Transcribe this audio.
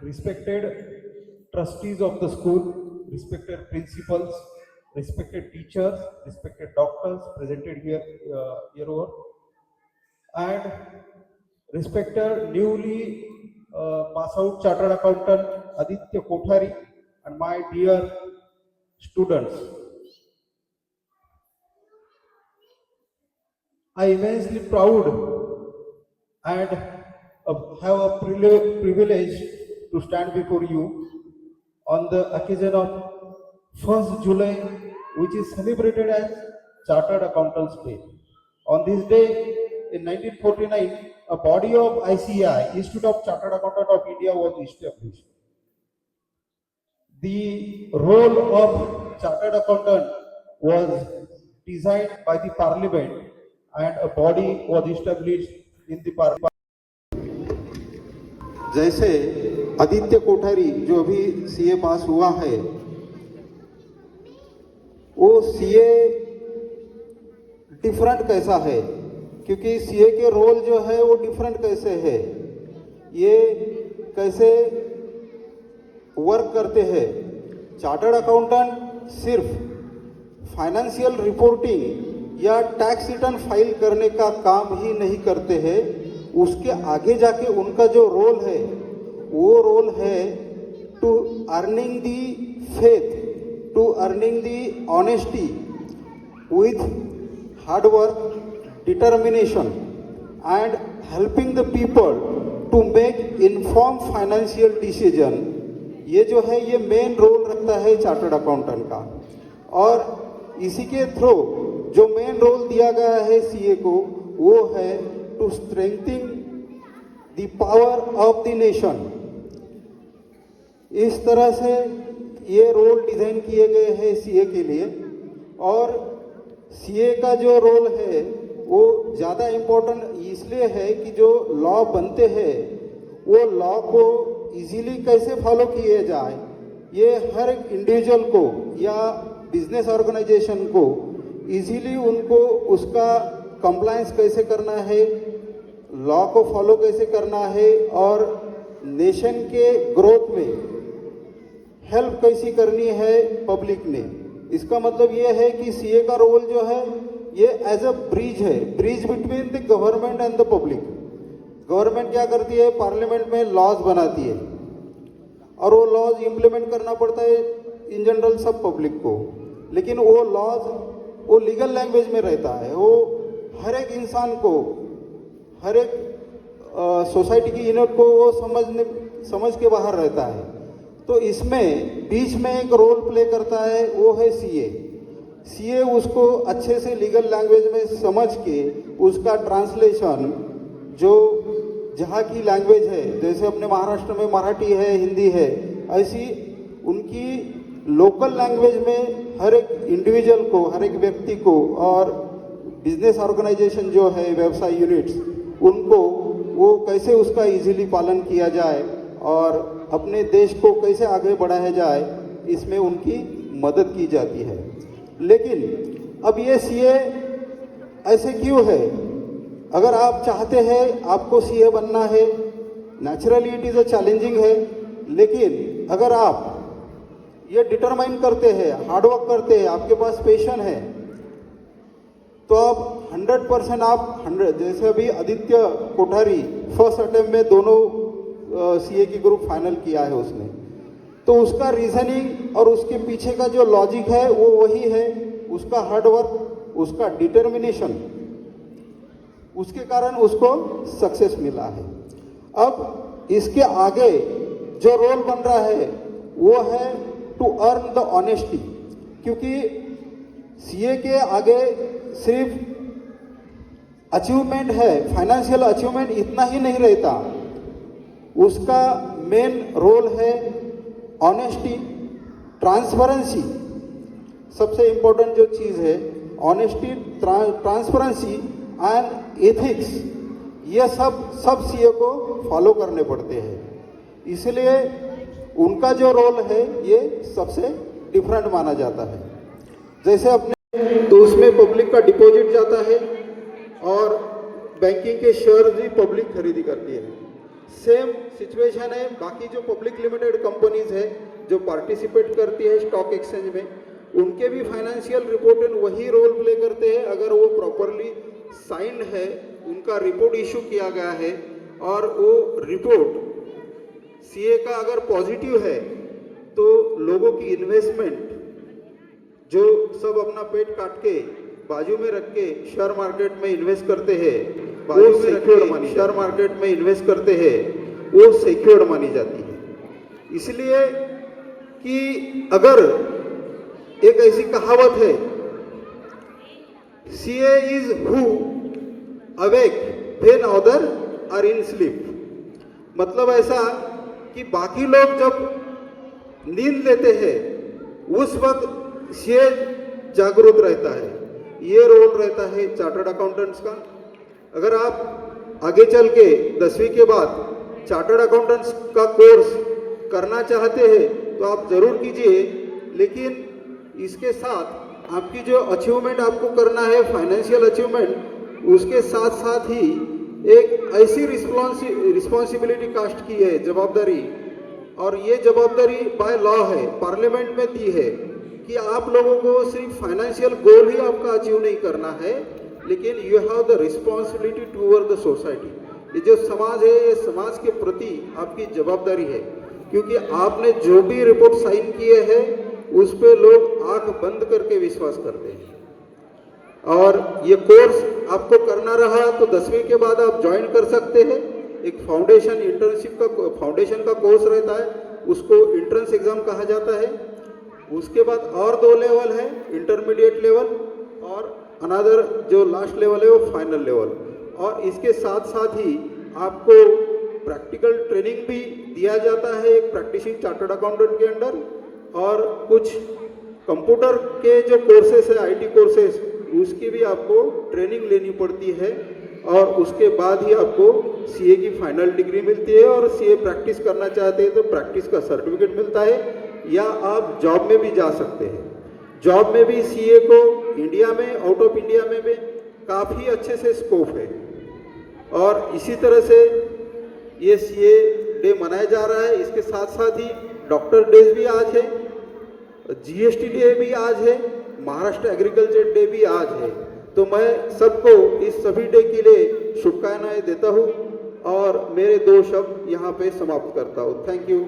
respected trustees of the school, respected principals, respected teachers, respected doctors presented here over, and respected newly pass out chartered accountant Aditya Kothari, and my dear students. I immensely proud and have a privilege to stand before you on the occasion of 1st July, which is celebrated as Chartered Accountants Day. On this day, in 1949, a body of ICAI, Institute of Chartered Accountant of India, was established. The role of Chartered Accountant was designed by the Parliament, and a body was established in the Parliament. जैसे आदित्य कोठारी जो अभी CA पास हुआ है, वो CA different कैसा है, क्योंकि CA के रोल जो है वो डिफरेंट कैसे है, ये कैसे वर्क करते हैं। चार्टर्ड अकाउंटेंट सिर्फ फाइनेंशियल रिपोर्टिंग या टैक्स रिटर्न फाइल करने का काम ही नहीं करते हैं, उसके आगे जाके उनका जो रोल है वो रोल है to earning the faith, to earning the honesty with hard work, determination and helping the people to make inform financial decision. ये जो है ये मेन रोल रखता है चार्टर्ड अकाउंटेंट का, और इसी के थ्रू जो मेन रोल दिया गया है सीए को वो है to strengthening the power of the nation. इस तरह से ये रोल डिजाइन किए गए हैं सीए के लिए, और सीए का जो रोल है वो ज़्यादा इम्पोर्टेंट इसलिए है कि जो लॉ बनते हैं वो लॉ को इजीली कैसे फॉलो किए जाए, ये हर एक इंडिविजुअल को या बिजनेस ऑर्गेनाइजेशन को इजीली उनको उसका कंप्लायंस कैसे करना है, लॉ को फॉलो कैसे करना है, और नेशन के ग्रोथ में हेल्प कैसी करनी है पब्लिक ने। इसका मतलब ये है कि सीए का रोल जो है ये एज अ ब्रिज है, bridge between the government and the public. Government क्या करती है, पार्लियामेंट में लॉज बनाती है, और वो लॉज इम्प्लीमेंट करना पड़ता है इन जनरल सब पब्लिक को, लेकिन वो लॉज वो लीगल लैंग्वेज में रहता है, वो हर एक इंसान को, हर एक सोसाइटी की यूनिट को वो समझ के बाहर रहता है। तो इसमें बीच में एक रोल प्ले करता है, वो है सीए। सीए उसको अच्छे से लीगल लैंग्वेज में समझ के उसका ट्रांसलेशन जो जहाँ की लैंग्वेज है, जैसे अपने महाराष्ट्र में मराठी है, हिंदी है, ऐसी उनकी लोकल लैंग्वेज में हर एक इंडिविजुअल को, हर एक व्यक्ति को, और बिजनेस ऑर्गेनाइजेशन जो है, व्यवसाय यूनिट्स, उनको वो कैसे उसका इजीली पालन किया जाए और अपने देश को कैसे आगे बढ़ाया जाए, इसमें उनकी मदद की जाती है। लेकिन अब ये सीए ऐसे क्यों है? अगर आप चाहते हैं आपको सीए बनना है, naturally it is a challenging है, लेकिन अगर आप ये डिटरमाइन करते हैं, हार्डवर्क करते हैं, आपके पास पैशन है, तो आप 100% आप 100, जैसे अभी आदित्य कोठारी फर्स्ट अटेम्प्ट में दोनों सीए की ग्रुप फाइनल किया है उसने, तो उसका रीजनिंग और उसके पीछे का जो लॉजिक है वो वही है, उसका हार्डवर्क, उसका डिटर्मिनेशन, उसके कारण उसको सक्सेस मिला है। अब इसके आगे जो रोल बन रहा है वो है टू अर्न द ऑनेस्टी, क्योंकि सीए के आगे सिर्फ अचीवमेंट है, फाइनेंशियल अचीवमेंट इतना ही नहीं रहता, उसका मेन रोल है ऑनेस्टी, ट्रांसपेरेंसी। सबसे इम्पोर्टेंट जो चीज़ है ऑनेस्टी, ट्रांसपेरेंसी एंड एथिक्स, ये सब सीए को फॉलो करने पड़ते हैं, इसलिए उनका जो रोल है ये सबसे डिफरेंट माना जाता है। जैसे अपने तो उसमें पब्लिक का डिपॉजिट जाता है और बैंकिंग के शेयर भी पब्लिक खरीदी करती है। सेम सिचुएशन है बाकी जो पब्लिक लिमिटेड कंपनीज है जो पार्टिसिपेट करती है स्टॉक एक्सचेंज में, उनके भी फाइनेंशियल रिपोर्ट वही रोल प्ले करते हैं अगर वो प्रॉपरली साइंड है, उनका रिपोर्ट इशू किया गया है और वो रिपोर्ट सीए का अगर पॉजिटिव है तो लोगों की इन्वेस्टमेंट जो सब अपना पेट काट के बाजू में रख के शेयर मार्केट में इन्वेस्ट करते हैं, बाजू में रख के शेयर मार्केट में इन्वेस्ट करते हैं, वो सिक्योर्ड मानी जाती है। इसलिए कि अगर एक ऐसी कहावत है, CA is who awake when other are in sleep, मतलब ऐसा कि बाकी लोग जब नींद लेते हैं उस वक्त सीए जागरूक रहता है। ये रोल रहता है चार्टर्ड अकाउंटेंट्स का। अगर आप आगे चल के 10वीं के बाद चार्टर्ड अकाउंटेंट्स का कोर्स करना चाहते हैं तो आप जरूर कीजिए, लेकिन इसके साथ आपकी जो अचीवमेंट आपको करना है फाइनेंशियल अचीवमेंट, उसके साथ साथ ही एक ऐसी रिस्पॉन्सिबिलिटी कास्ट की है जवाबदारी, और ये जवाबदारी बाय लॉ है, पार्लियामेंट में दी है कि आप लोगों को सिर्फ फाइनेंशियल गोल ही आपका अचीव नहीं करना है, लेकिन you have the responsibility toward the society. ये जो समाज है, ये समाज के प्रति आपकी जवाबदारी है, क्योंकि आपने जो भी रिपोर्ट साइन किए हैं उस पे लोग आंख बंद करके विश्वास करते हैं। और ये कोर्स आपको करना रहा तो 10वीं के बाद आप ज्वाइन कर सकते हैं। एक फाउंडेशन इंटर्नशिप का फाउंडेशन का कोर्स रहता है, उसको इंट्रेंस एग्जाम कहा जाता है। उसके बाद और 2 लेवल है, इंटरमीडिएट लेवल और अनदर जो लास्ट लेवल है वो फाइनल लेवल। और इसके साथ साथ ही आपको प्रैक्टिकल ट्रेनिंग भी दिया जाता है एक प्रैक्टिसिंग चार्टर्ड अकाउंटेंट के अंडर, और कुछ कंप्यूटर के जो कोर्सेस है आईटी कोर्सेस, उसकी भी आपको ट्रेनिंग लेनी पड़ती है, और उसके बाद ही आपको सीए की फाइनल डिग्री मिलती है। और सीए प्रैक्टिस करना चाहते हैं तो प्रैक्टिस का सर्टिफिकेट मिलता है, या आप जॉब में भी जा सकते हैं। जॉब में भी सीए को इंडिया में, आउट ऑफ इंडिया में भी काफ़ी अच्छे से स्कोप है। और इसी तरह से ये सीए डे मनाया जा रहा है। इसके साथ साथ ही डॉक्टर डे भी आज है, जीएसटी डे भी आज है, महाराष्ट्र एग्रीकल्चर डे भी आज है। तो मैं सबको इस सभी डे के लिए शुभकामनाएं देता हूँ और मेरे 2 शब्द यहाँ पे समाप्त करता हूँ। Thank you.